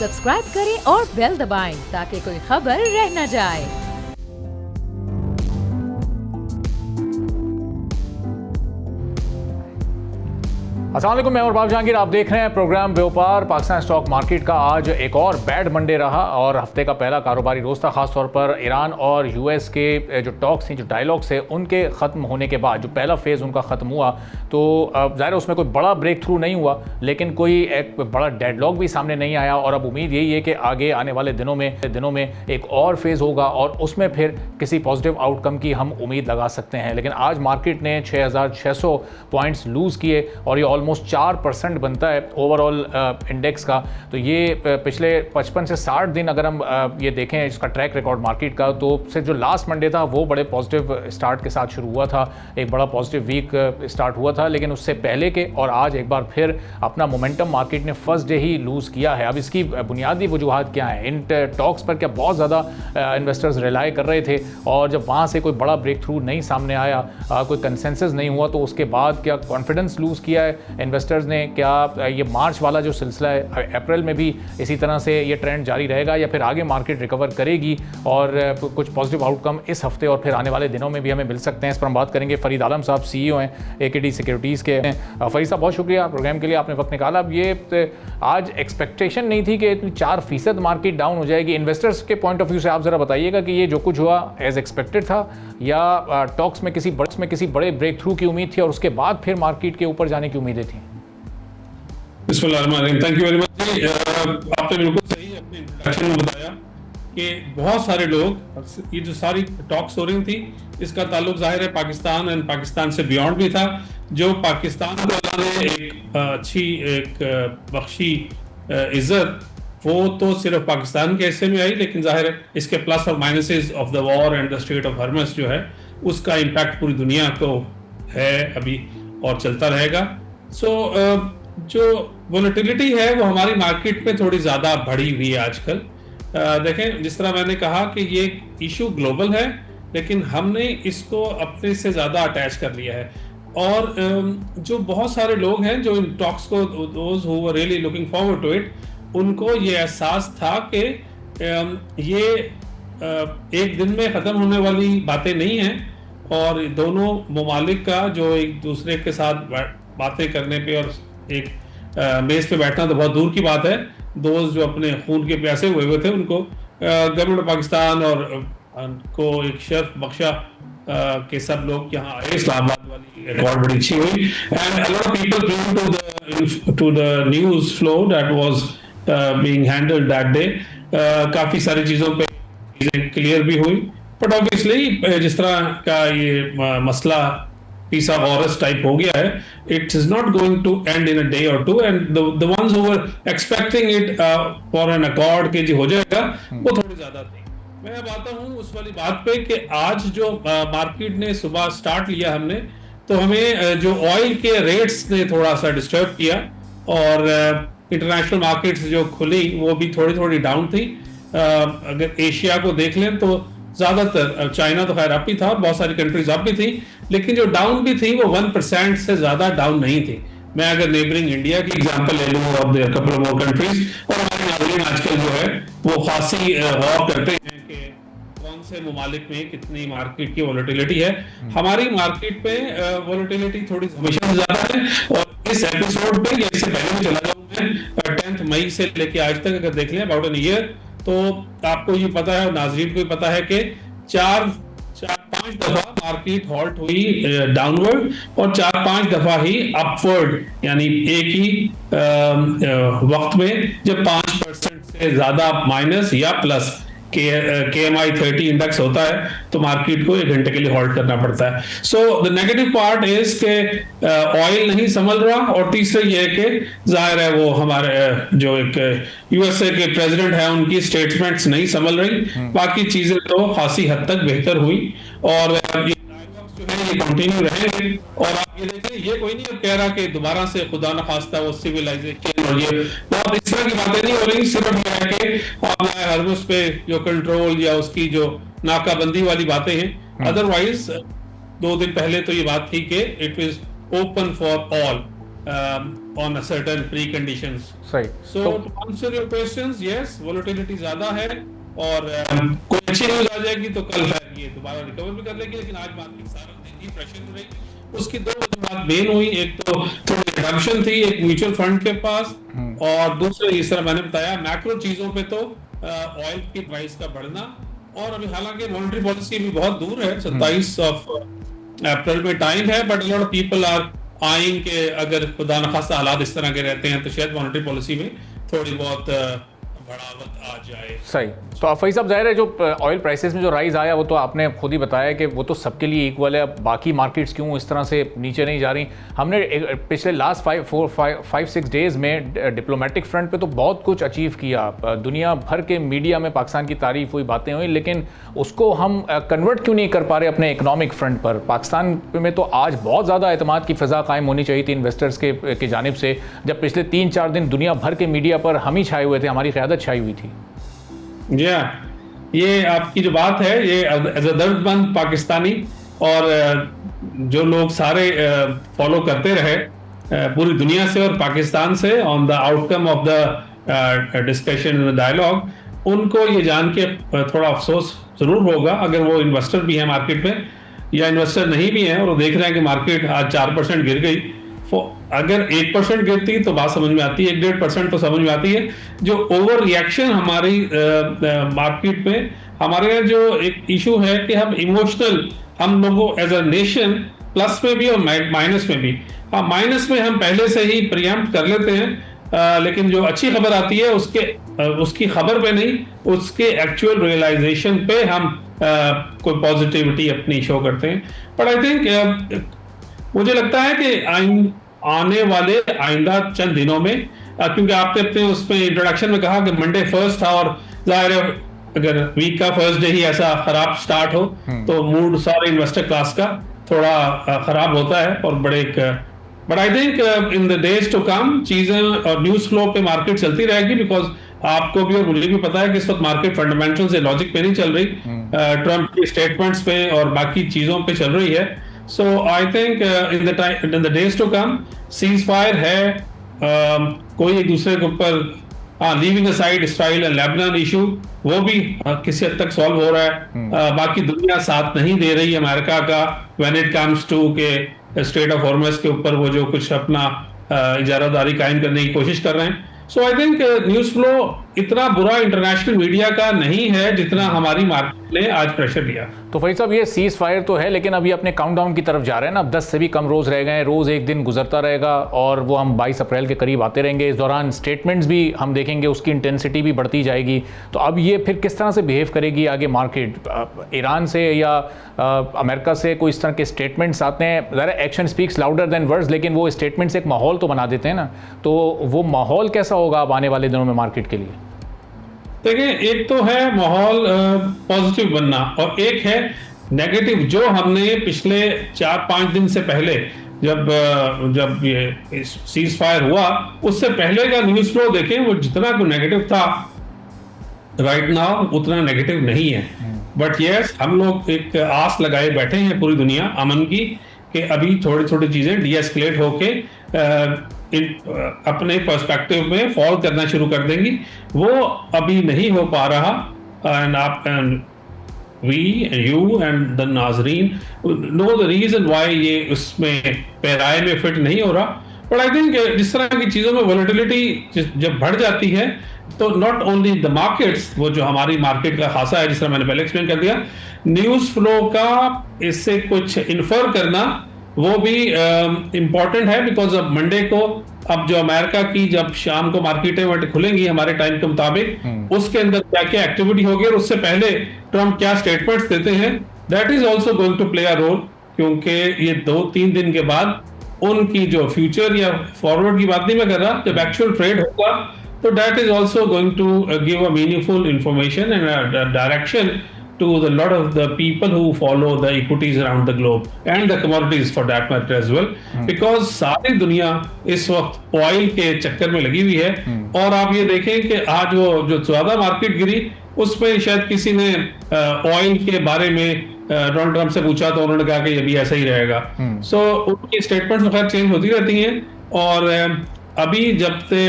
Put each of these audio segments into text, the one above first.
Subscribe करें और bell दबाएं ताकि कोई खबर रह न जाए। अस्सलाम वालेकुम, मैं और बाब जहांगीर, आप देख रहे हैं प्रोग्राम व्यापार। पाकिस्तान स्टॉक मार्केट का आज एक और बैड मंडे रहा और हफ्ते का पहला कारोबारी रोज था। खासतौर पर ईरान और यूएस के जो टॉक्स हैं, जो डायलॉग्स हैं, उनके ख़त्म होने के बाद जो पहला फेज़ उनका ख़त्म हुआ तो ज़ाहिर है उसमें कोई बड़ा ब्रेक थ्रू नहीं हुआ, लेकिन कोई एक बड़ा डेडलॉक भी सामने नहीं आया। और अब उम्मीद यही है कि आगे आने वाले दिनों में एक और फेज़ होगा और उसमें फिर किसी पॉजिटिव आउटकम की हम उम्मीद लगा सकते हैं। लेकिन आज मार्केट ने 6,600 पॉइंट्स लूज़ किए और ये ऑलमोस्ट 4% बनता है ओवरऑल इंडेक्स का। तो ये पिछले 55 से 60 दिन अगर हम ये देखें इसका ट्रैक रिकॉर्ड मार्केट का, तो सिर्फ जो लास्ट मंडे था वो बड़े पॉजिटिव स्टार्ट के साथ शुरू हुआ था, एक बड़ा पॉजिटिव वीक स्टार्ट हुआ था। लेकिन उससे पहले के और आज एक बार फिर अपना मोमेंटम मार्केट ने फर्स्ट डे ही लूज़ किया है। अब इसकी बुनियादी वजूहत क्या है? इन टॉक्स पर क्या बहुत ज़्यादा इन्वेस्टर्स रिलाई कर रहे थे और जब वहाँ से कोई बड़ा ब्रेक थ्रू नहीं सामने आया, कोई कंसेंसस नहीं हुआ, तो उसके बाद क्या कॉन्फिडेंस लूज़ किया है इन्वेस्टर्स ने? क्या ये मार्च वाला जो सिलसिला है अप्रैल में भी इसी तरह से ये ट्रेंड जारी रहेगा या फिर आगे मार्केट रिकवर करेगी और कुछ पॉजिटिव आउटकम इस हफ्ते और फिर आने वाले दिनों में भी हमें मिल सकते हैं? इस पर हम बात करेंगे। फरीद आलम साहब CEO हैं AKD सिक्योरिटीज़ के। फरीद साहब, बहुत शुक्रिया प्रोग्राम के लिए, आपने वक्त निकाला। अब ये आज एक्सपेक्टेशन नहीं थी कि 4% मार्केट डाउन हो जाएगी। इन्वेस्टर्स के पॉइंट ऑफ व्यू से आप ज़रा बताइएगा कि ये जो कुछ हुआ एज एक्सपेक्टेड था या टॉक्स में किसी बड़े ब्रेक थ्रू की उम्मीद थी और उसके बाद फिर मार्केट के ऊपर जाने की उम्मीदें थी? Thank you very much. आपने बिल्कुल सही अपने इंट्रोडक्शन में बताया कि बहुत सारे लोग, ये जो सारी टॉक्स हो रही थी, इसका ताल्लुक जाहिर है पाकिस्तान एंड पाकिस्तान से बियॉन्ड भी था। जो पाकिस्तान को अल्लाह ने एक अच्छी बख्शी इज्जत, वो तो सिर्फ पाकिस्तान के हिस्से में आई, लेकिन जाहिर है इसके प्लस और minuses of the war and the straight of Hormuz जो है उसका इम्पैक्ट पूरी दुनिया को है अभी और चलता रहेगा। जो वोलेटिलिटी है वो हमारी मार्केट में थोड़ी ज़्यादा बढ़ी हुई है आजकल। देखें, जिस तरह मैंने कहा कि ये इशू ग्लोबल है, लेकिन हमने इसको अपने से ज़्यादा अटैच कर लिया है। और जो बहुत सारे लोग हैं जो इन टॉक्स को, those who were really looking forward to it, उनको ये एहसास था कि ये एक दिन में ख़त्म होने वाली बातें नहीं हैं और दोनों ममालिक का जो एक दूसरे के साथ बातें करने पे और एक मेज पे बैठना तो बहुत दूर की बात है। दोस्त जो अपने खून के प्यासे हुए थे उनको गवर्नमेंट ऑफ पाकिस्तान और को एक शर्फ बख्शा के सब लोग यहाँ आए। इस्लामाबाद वाली रिकॉर्ड बड़ी अच्छी हुई and a lot of people came to the news flow that was being handled that day. काफ़ी सारी चीज़ों पे चीज़ें क्लियर भी हुई, बट ऑब्वियसली जिस तरह का ये मसला piece of horrors type हो गया है, it is not going to end in a day or two, and the ones who were expecting it for an accord के जो हो जाएगा वो थोड़ी ज्यादा थी। मैं अब आता हूँ उस वाली बात पे कि आज जो मार्केट ने सुबह स्टार्ट लिया हमने, तो हमें जो ऑयल के रेट्स ने थोड़ा सा डिस्टर्ब किया और इंटरनेशनल मार्केट्स जो खुली वो भी थोड़ी डाउन थी। अगर एशिया को देख लें तो ज़्यादातर, चाइना तो खैर अप ही था, बहुत सारी कंट्रीज अप भी थी, लेकिन जो डाउन भी थी वो 1% से ज़्यादा डाउन नहीं थी। मैं अगर नेबरिंग इंडिया की एग्जांपल ले लूँ of the couple more countries, और हमारे नाज़रीन आजकल जो है वो खासी गौर करते हैं कि कौन से ममालिक में कितनी मार्केट की वोलेटिलिटी है। हमारी मार्केट पे वोलेटिलिटी थोड़ी हमेशा से ज़्यादा है और इस एपिसोड पे या इससे पहले भी चला जाऊँ 10 मई से लेके आज तक अगर देख लें अबाउट एन ईयर, तो आपको ये पता है और नाज़रीन को भी पता है कि 4-5 दफा मार्केट हॉल्ट हुई डाउनवर्ड और 4-5 दफा ही अपवर्ड, यानी एक ही वक्त में जब 5% से ज्यादा माइनस या प्लस KMI 30 इंडेक्स होता है तो मार्केट को 1 घंटे के लिए होल्ड करना पड़ता है। So the negative part is के ऑयल नहीं संभल रहा, और तीसरा ये है कि जाहिर है वो हमारे जो एक USA के प्रेसिडेंट है उनकी स्टेटमेंट्स नहीं संभल रही। बाकी चीजें तो खासी हद तक बेहतर हुई और जो है ये कंटिन्यू रहेंगे। और आप ये देखें, ये कोई नहीं अब कह रहा कि दोबारा से खुदा न खास्ता वो सिविलाइजेशन और ये बहुत इस तरह की बातें नहीं हो रही। सिर्फ ये है कि हॉर्मुज़ पे जो कंट्रोल या उसकी जो नाकाबंदी वाली बातें हैं। अदरवाइज 2 दिन पहले तो ये बात थी कि it is open for all, on a certain preconditions. सही। So to answer your questions, yes, volatility ज्यादा है और कोई अच्छी न्यूज आ जाएगी तो कल फिर ये दोबारा रिकवर भी कर लेगी, लेकिन आज मार्केट सारा दिन ही प्रेशर में रही। उसकी दो वजूहत मेन हुई, एक तो थोड़ी रिडक्शन थी एक म्यूचुअल फंड के पास, और दूसरा इस तरह मैंने बताया मैक्रो चीजों पे तो ऑयल की प्राइस का बढ़ना, और अभी हालांकि मॉनेटरी पॉलिसी भी बहुत दूर है, 27 अप्रैल में टाइम है, but lot of people are eyeing के अगर खुदा न खास्ता हालात इस तरह के रहते हैं तो शायद मॉनेटरी पॉलिसी में थोड़ी बहुत बढ़ावत आ जाए। सही। तो आप फैज साहब, जाहिर है जो ऑयल प्राइसेस में जो राइज आया वो तो आपने खुद ही बताया कि वो तो सबके लिए इक्वल है, अब बाकी मार्केट्स क्यों इस तरह से नीचे नहीं जा रही। हमने पिछले लास्ट 5-6 डेज़ में डिप्लोमेटिक फ्रंट पे तो बहुत कुछ अचीव किया, दुनिया भर के मीडिया में पाकिस्तान की तारीफ हुई, बातें हुई, लेकिन उसको हम कन्वर्ट क्यों नहीं कर पा रहे अपने इकनॉमिक फ्रंट पर। पाकिस्तान में तो आज बहुत ज़्यादा एतमाद की फ़िज़ा कायम होनी चाहिए थी इन्वेस्टर्स की जानिब से, जब पिछले 3-4 दिन दुनिया भर के मीडिया पर हम ही छाए हुए थे, हमारी क़यादत छाई हुई थी। जी हाँ, ये आपकी जो बात है ये एज अ दर्दमंद पाकिस्तानी और जो लोग सारे फॉलो करते रहे पूरी दुनिया से और पाकिस्तान से on the outcome of the discussion dialogue, उनको ये जान के थोड़ा अफसोस जरूर होगा अगर वो इन्वेस्टर भी है मार्केट में या इन्वेस्टर नहीं भी है और वो देख रहे हैं कि मार्केट आज 4% गिर गई। अगर 1% गिरती तो बात समझ में आती है, 1-1.5% तो समझ में आती है। जो ओवर रिएक्शन हमारी मार्केट में, हमारे यहाँ जो एक इशू है कि हम इमोशनल, हम लोगों एज अ नेशन प्लस में भी और माइनस में भी, हाँ माइनस में हम पहले से ही प्रियम्प्ट कर लेते हैं, लेकिन जो अच्छी खबर आती है उसकी खबर पे नहीं, उसके एक्चुअल रियलाइजेशन पे हम कोई पॉजिटिविटी अपनी शो करते हैं। बट आई थिंक मुझे लगता है कि आने वाले आइंदा चंद दिनों में, क्योंकि आपने अपने उसमें इंट्रोडक्शन में कहा कि मंडे फर्स्ट था और जाहिर है अगर वीक का फर्स्ट डे ही ऐसा खराब स्टार्ट हो तो मूड सारे इन्वेस्टर क्लास का थोड़ा खराब होता है और but I think in the days to come चीजें और न्यूज फ्लो पे मार्केट चलती रहेगी, बिकॉज आपको भी और मुझे भी पता है कि इस वक्त मार्केट फंडामेंटल से लॉजिक पे नहीं चल रही, ट्रम्प की स्टेटमेंट्स पे और बाकी चीजों पे चल रही है। So I think in the days to come, ceasefire है, कोई एक दूसरे के ऊपर leaving aside Israel and Lebanon issue, वो भी किसी हद तक सॉल्व हो रहा है। बाकी दुनिया साथ नहीं दे रही अमेरिका का व्हेन इट कम्स टू के स्ट्रेट ऑफ हॉर्मस के ऊपर वो जो कुछ अपना इजारादारी कायम करने की कोशिश कर रहे हैं। सो आई थिंक न्यूज फ्लो इतना बुरा इंटरनेशनल मीडिया का नहीं है जितना हमारी मार्केट ने आज प्रेशर लिया। तो फरीद साहब, ये सीज फायर तो है, लेकिन अभी अपने काउंटडाउन की तरफ जा रहे हैं ना, अब 10 से भी कम रोज़ रह गए, रोज़ एक दिन गुजरता रहेगा और वो हम 22 अप्रैल के करीब आते रहेंगे। इस दौरान स्टेटमेंट्स भी हम देखेंगे, उसकी इंटेंसिटी भी बढ़ती जाएगी। तो अब ये फिर किस तरह से बिहेव करेगी आगे मार्केट? ईरान से या अमेरिका से कोई इस तरह के स्टेटमेंट्स आते हैं, ज़रा action speaks louder than words, लेकिन वो स्टेटमेंट्स एक माहौल तो बना देते हैं ना, तो वो माहौल कैसा होगा अब आने वाले दिनों में मार्केट के लिए? देखिए, एक तो है माहौल पॉजिटिव बनना और एक है नेगेटिव, जो हमने पिछले 4-5 दिन से पहले जब ये सीज फायर हुआ उससे पहले का न्यूज फ्लो देखें, वो जितना को नेगेटिव था राइट नाउ उतना नेगेटिव नहीं है। बट यस, हम लोग एक आस लगाए बैठे हैं पूरी दुनिया अमन की कि अभी थोड़ी छोटी चीजें डीएस्केलेट होके अपने पर्सपेक्टिव में फॉल करना शुरू कर देंगी। वो अभी नहीं हो पा रहा, and we and you and the नाजरीन know the reason why ये उसमें पैराए में फिट नहीं हो रहा। बट आई थिंक जिस तरह की चीजों में वोलेटिलिटी जब बढ़ जाती है तो नॉट ओनली द मार्केट्स, वो जो हमारी मार्केट का खासा है, जिस तरह मैंने पहले एक्सप्लेन कर दिया, न्यूज फ्लो का इससे कुछ इन्फर करना वो भी इम्पॉर्टेंट है। बिकॉज अब मंडे को, अब जो अमेरिका की जब शाम को मार्केटें खुलेंगी हमारे टाइम के मुताबिक, उसके अंदर क्या क्या एक्टिविटी होगी और उससे पहले ट्रम्प क्या स्टेटमेंट्स देते हैं, that is also going to play a role. क्योंकि ये 2-3 दिन के बाद उनकी जो फ्यूचर या फॉरवर्ड की बात नहीं मैं कर रहा, जब एक्चुअल ट्रेड होगा तो that is also going to give a meaningful information and direction to the lot of the people who follow the equities around the globe and the commodities for that matter as well, because सारी दुनिया इस वक्त oil के चक्कर में लगी हुई है। और आप ये देखें कि आज वो जो ज्यादा मार्केट गिरी उसमें शायद किसी ने ऑयल के बारे में डोनाल्ड ट्रम्प से पूछा तो उन्होंने कहा कि ये भी ऐसा ही रहेगा। सो उनकी स्टेटमेंट्स खैर चेंज होती रहती हैं और अभी जब से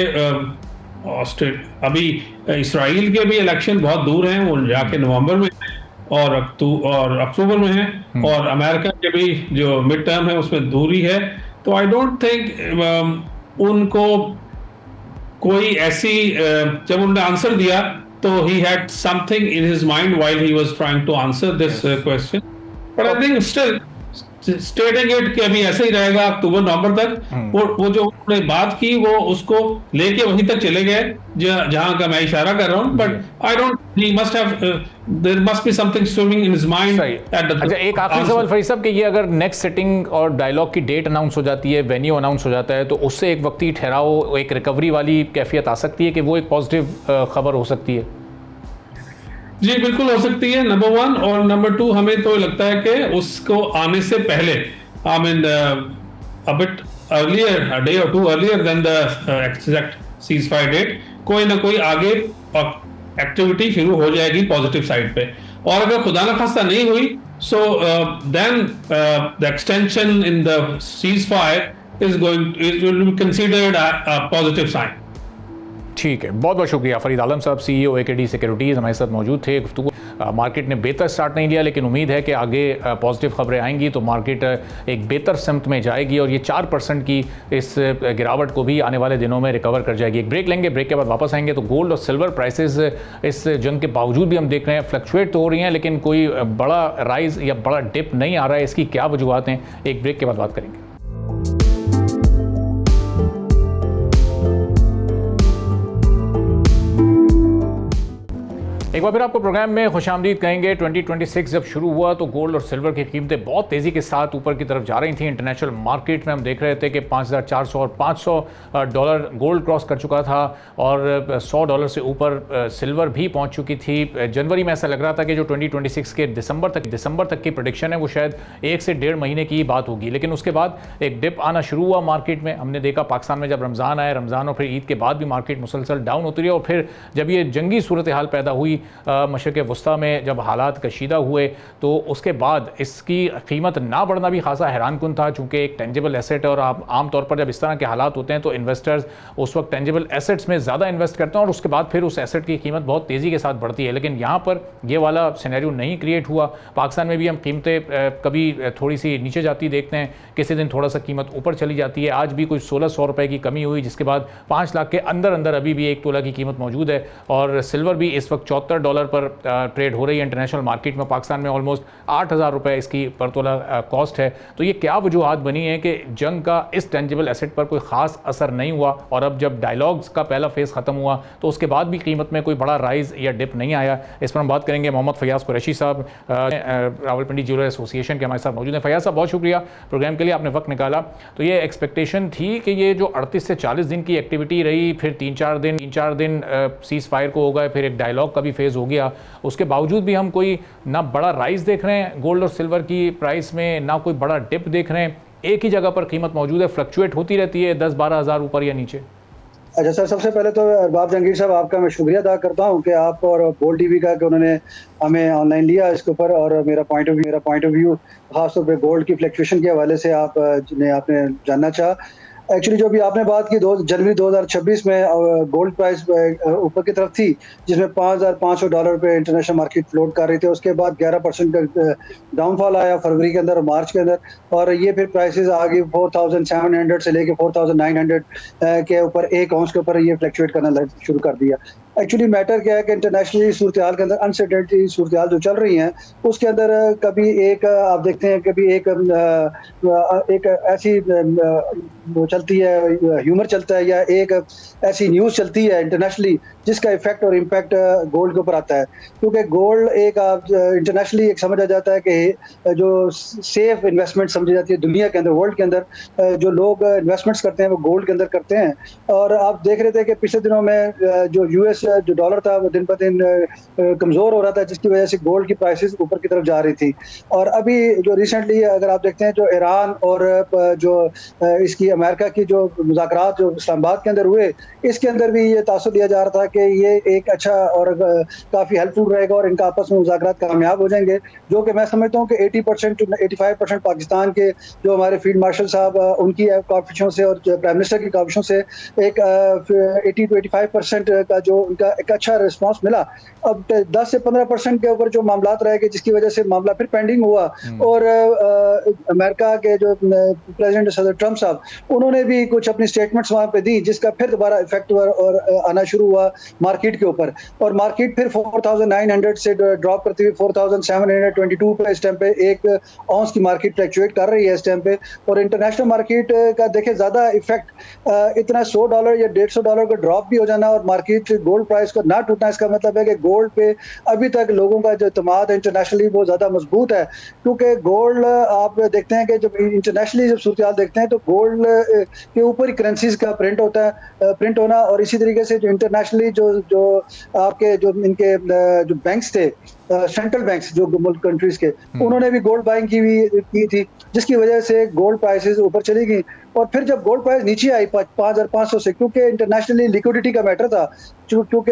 अभी इसराइल के भी इलेक्शन बहुत दूर हैं, वो जाके नवंबर में और अक्टूबर में है, और अमेरिका के भी जो मिड टर्म है उसमें दूरी है। तो आई डोंट थिंक उनको कोई ऐसी जब उन्होंने आंसर दिया तो he had something in his mind while he was trying to answer this question, but I think still stating it कि अभी ऐसे ही रहेगा अक्टूबर नवंबर तक। वो जो उन्होंने बात की वो उसको लेके वहीं तक चले गए जहां का मैं इशारा कर रहा हूं, but I don't he must have their must be something swimming in his mind. अच्छा, एक आखिरी सवाल फरीद साहब कि ये अगर नेक्स्ट सिटिंग और डायलॉग की डेट अनाउंस हो जाती है, वेन्यू अनाउंस हो जाता है, तो उससे एक वक्ती ठहराव, एक रिकवरी वाली कैफियत आ सकती है कि वो एक पॉजिटिव खबर हो सकती है? जी बिल्कुल हो सकती है, नंबर 1। और नंबर 2, हमें तो लगता है कि उसको आने से पहले, I mean a bit earlier, a day और 2 earlier than the exact ceasefire date, कोई ना कोई आगे एक्टिविटी शुरू हो जाएगी पॉजिटिव साइड पे। और अगर खुदा न खास्ता नहीं हुई, so then the extension in the ceasefire is will be considered a positive sign. ठीक है, बहुत बहुत शुक्रिया। फरीद आलम साहब, CEO AKD सिक्योरिटीज़ हमारे साथ मौजूद थे। गुफ्तगू मार्केट ने बेहतर स्टार्ट नहीं लिया, लेकिन उम्मीद है कि आगे पॉजिटिव खबरें आएंगी तो मार्केट एक बेहतर सिमत में जाएगी और ये 4% की इस गिरावट को भी आने वाले दिनों में रिकवर कर जाएगी। एक ब्रेक लेंगे, ब्रेक के बाद वापस आएंगे तो गोल्ड और सिल्वर प्राइसेस इस जंग के बावजूद भी हम देख रहे हैं फ्लक्चुएट तो हो रही हैं, लेकिन कोई बड़ा राइज या बड़ा डिप नहीं आ रहा है। इसकी क्या वजूहत हैं, एक ब्रेक के बाद बात करेंगे। एक बार फिर आपको प्रोग्राम में खुशामदीद कहेंगे। 2026 जब शुरू हुआ तो गोल्ड और सिल्वर की कीमतें बहुत तेज़ी के साथ ऊपर की तरफ जा रही थी। इंटरनेशनल मार्केट में हम देख रहे थे कि 5,400 और 500 डॉलर गोल्ड क्रॉस कर चुका था और $100 से ऊपर सिल्वर भी पहुंच चुकी थी। जनवरी में ऐसा लग रहा था कि जो 2026 के दिसंबर तक की प्रेडिक्शन है वो शायद 1 से 1.5 महीने की बात होगी, लेकिन उसके बाद एक डिप आना शुरू हुआ मार्केट में। हमने देखा पाकिस्तान में जब रमज़ान आया, रमज़ान और फिर ईद के बाद भी मार्केट मुसलसल डाउन होती रही और फिर जब ये जंगी सूरत हाल पैदा हुई मशरक़ वस्ता में, जब हालात कशीदा हुए तो उसके बाद इसकी कीमत ना बढ़ना भी खासा हैरानकुन था, चूँकि एक टेंजिबल एसेट है और आप आम तौर पर जब इस तरह के हालात होते हैं तो इन्वेस्टर्स उस वक्त टेंजिबल एसेट्स में ज़्यादा इन्वेस्ट करते हैं और उसके बाद फिर उस एसेट की कीमत बहुत तेज़ी के साथ बढ़ती है। लेकिन यहाँ पर ये वाला सिनेरियो नहीं क्रिएट हुआ। पाकिस्तान में भी हम कीमतें कभी थोड़ी सी नीचे जाती देखते हैं, किसी दिन थोड़ा सा कीमत ऊपर चली जाती है। आज भी कुछ 1600 रुपये की कमी हुई, जिसके बाद 5 लाख के अंदर अंदर अभी भी 1 तोला की कीमत मौजूद है और सिल्वर भी इस वक्त $74 पर ट्रेड हो रही है इंटरनेशनल मार्केट में। पाकिस्तान में ऑलमोस्ट 8,000 रुपये इसकी पर तोला कॉस्ट है। तो ये क्या वजूहत बनी है कि जंग का इस टेंजिबल एसेट पर कोई ख़ास असर नहीं हुआ और अब जब डायलॉग्स का पहला फेज़ ख़त्म हुआ तो उसके बाद भी कीमत में कोई बड़ा राइज या डिप नहीं आया? इस पर हम बात करेंगे। मोहम्मद फयाज कुरैशी साहब रावलपिंडी ज्वेलर एसोसिएशन के हमारे साथ मौजूद हैं। फयाज साहब, बहुत शुक्रिया प्रोग्राम के लिए, आपने वक्त निकाला। तो ये एक्सपेक्टेशन थी कि ये जो 38 से 40 दिन की एक्टिविटी रही, फिर 3-4 दिन सीज़ फायर को हो गए, फिर एक डायलॉग का भी फेज़ हो गया, उसके बावजूद भी हम कोई ना बड़ा राइज देख रहे हैं गोल्ड और सिल्वर की प्राइस में, ना कोई बड़ा डिप देख रहे हैं। एक ही जगह पर कीमत मौजूद है, फ्लक्चुएट होती रहती है 10-12 हज़ार ऊपर या नीचे। अच्छा सर, सबसे पहले तो अरबाब जहांगीर साहब आपका मैं शुक्रिया अदा करता हूं कि आप और गोल्ड टीवी का कि उन्होंने हमें ऑनलाइन लिया इसके ऊपर, और मेरा पॉइंट ऑफ व्यू खासतौर पे गोल्ड की फ्लक्चुएशन के हवाले से आपने जानना चाहा। एक्चुअली जो भी आपने बात की, जनवरी 2026 में गोल्ड प्राइस ऊपर की तरफ थी, जिसमें $5,500 पे इंटरनेशनल मार्केट फ्लोट कर रही थी। उसके बाद 11% का डाउनफॉल आया फरवरी के अंदर और मार्च के अंदर, और ये फिर प्राइसेस आगे 4,700 से लेके 4,900 के ऊपर एक आउंस के ऊपर ये फ्लक्चुएट करना शुरू कर दिया। एक्चुअली मैटर क्या है कि इंटरनेशनली सूरत हाल के अंदर अनसर्टेनिटी सूरत हाल जो चल रही हैं उसके अंदर कभी एक आप देखते हैं कभी एक ऐसी चलती है, ह्यूमर चलता है, या एक ऐसी न्यूज़ चलती है इंटरनेशनली जिसका इफेक्ट और इम्पैक्ट गोल्ड के ऊपर आता है। क्योंकि गोल्ड एक आप इंटरनेशनली एक समझा जाता है कि जो सेफ इन्वेस्टमेंट समझी जाती है दुनिया के अंदर, वर्ल्ड के अंदर, जो लोग इन्वेस्टमेंट्स करते हैं वो गोल्ड के अंदर करते हैं। और आप देख रहे थे कि पिछले दिनों में जो US जो डॉलर था वो दिन ब दिन कमज़ोर हो रहा था, जिसकी वजह से गोल्ड की प्राइसेस ऊपर की तरफ जा रही थी। और अभी जो रिसेंटली अगर आप देखते हैं जो ईरान और जो इसकी अमेरिका की जो मुज़ाकरात जो इस्लामाबाद के अंदर हुए, इसके अंदर भी ये तासुर दिया जा रहा था कि ये एक अच्छा और काफ़ी हेल्पफुल रहेगा और इनका आपस में मुज़ाकरात कामयाब हो जाएंगे, जो कि मैं समझता हूँ कि 80% टू 85% पाकिस्तान के जो हमारे फील्ड मार्शल साहब उनकी काविशों से और प्राइम मिनिस्टर की काविशों से एक 80 टू 85% का जो उनका एक अच्छा रिस्पॉन्स मिला। अब 10 से 15% के ऊपर जो मामलात रह गए, जिसकी वजह से मामला फिर पेंडिंग हुआ और अमेरिका के जो प्रेसिडेंट सदर ट्रंप साहब, उन्होंने भी कुछ अपनी स्टेटमेंट्स वहाँ पे दी, जिसका फिर दोबारा इफेक्ट हुआ और आना शुरू हुआ मार्केट के ऊपर। और मार्केट फिर 4,900 से ड्रॉप करती हुई 4,722 पे इस टाइम पे एक औंस की मार्केट फ्लक्चुएट कर रही है इस टाइम पे। और इंटरनेशनल मार्केट का देखें ज़्यादा इफेक्ट इतना $100 या $150 का ड्रॉप भी हो जाना और मार्केट गोल्ड प्राइस को ना टूटना, इसका मतलब है कि गोल्ड पे अभी तक लोगों का जो एतमाद है इंटरनेशनली वो ज़्यादा मजबूत है। क्योंकि गोल्ड आप देखते हैं कि जब इंटरनेशनली जब सूरत हाल देखते हैं तो गोल्ड के ऊपर ही करेंसीज का प्रिंट होता है, प्रिंट होना। और इसी तरीके से जो इंटरनेशनली जो आपके जो इनके जो बैंक्स थे, सेंट्रल बैंक्स जो मुल्क कंट्रीज के, उन्होंने भी गोल्ड बाइंग की थी, जिसकी वजह से गोल्ड प्राइसेस ऊपर चली गई। और फिर जब गोल्ड प्राइस नीचे आई 5,500 से, क्योंकि इंटरनेशनली लिक्विडिटी का मैटर था, क्योंकि